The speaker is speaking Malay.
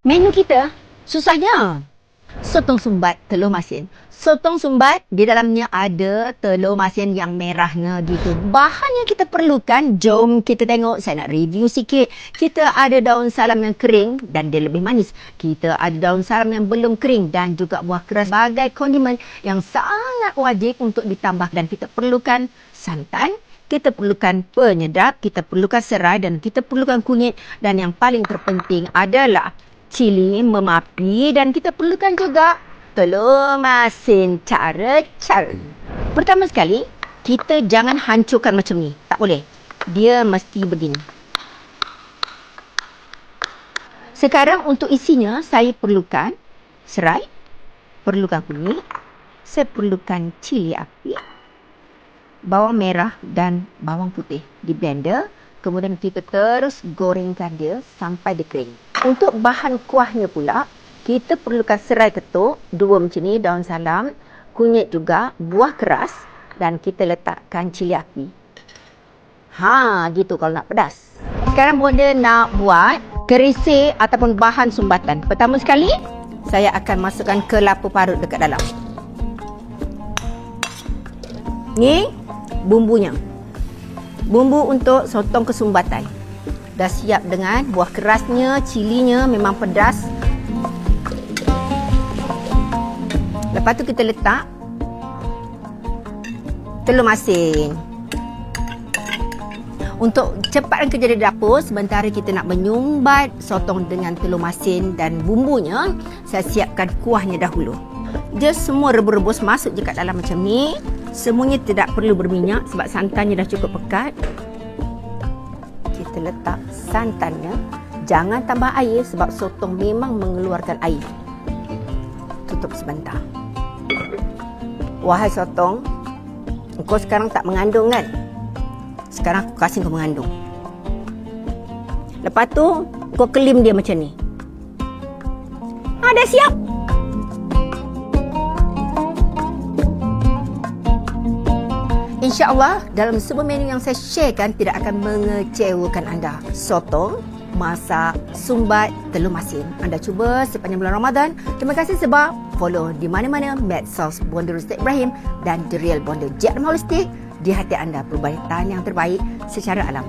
Menu kita susahnya. Sotong sumbat telur masin. Sotong sumbat di dalamnya ada telur masin yang merahnya gitu. Bahan yang kita perlukan, jom kita tengok. Saya nak review sikit. Kita ada daun salam yang kering dan dia lebih manis. Kita ada daun salam yang belum kering dan juga buah keras sebagai kondimen yang sangat wajib untuk ditambah. Dan kita perlukan santan, kita perlukan penyedap, kita perlukan serai dan kita perlukan kunyit. Dan yang paling terpenting adalah cili memapi dan kita perlukan juga telur masin. Cara. Pertama sekali, kita jangan hancurkan macam ni. Tak boleh. Dia mesti begini. Sekarang untuk isinya, saya perlukan serai, perlukan kunyit, saya perlukan cili api, bawang merah dan bawang putih di blender. Kemudian kita terus gorengkan dia sampai dia kering. Untuk bahan kuahnya pula, kita perlukan serai ketuk, 2 macam ni, daun salam, kunyit juga, buah keras dan kita letakkan cili api. Gitu kalau nak pedas. Sekarang bonda nak buat kerisik ataupun bahan sumbatan. Pertama sekali, saya akan masukkan kelapa parut dekat dalam. Ni bumbunya. Bumbu untuk sotong kesumbatan. Dah siap dengan buah kerasnya, cilinya memang pedas. Lepas tu kita letak telur masin. Untuk cepatkan kerja di dapur, sementara kita nak menyumbat sotong dengan telur masin dan bumbunya, saya siapkan kuahnya dahulu. Dia semua rebus-rebus masuk je kat dalam macam ni. Semuanya tidak perlu berminyak sebab santannya dah cukup pekat. Kita letak santannya. Jangan tambah air sebab sotong memang mengeluarkan air. Tutup sebentar. Wahai sotong, kau sekarang tak mengandung kan? Sekarang aku kasih kau mengandung. Lepas tu, kau kelim dia macam ni. Dah siap. InsyaAllah dalam semua menu yang saya sharekan tidak akan mengecewakan anda. Sotong, masak, sumbat, telur masin. Anda cuba sepanjang bulan Ramadan. Terima kasih sebab follow di mana-mana medsos Bonda Rusdi Ibrahim dan The Real Bonda J. Holistic. Di hati anda, perbaikan yang terbaik secara alam.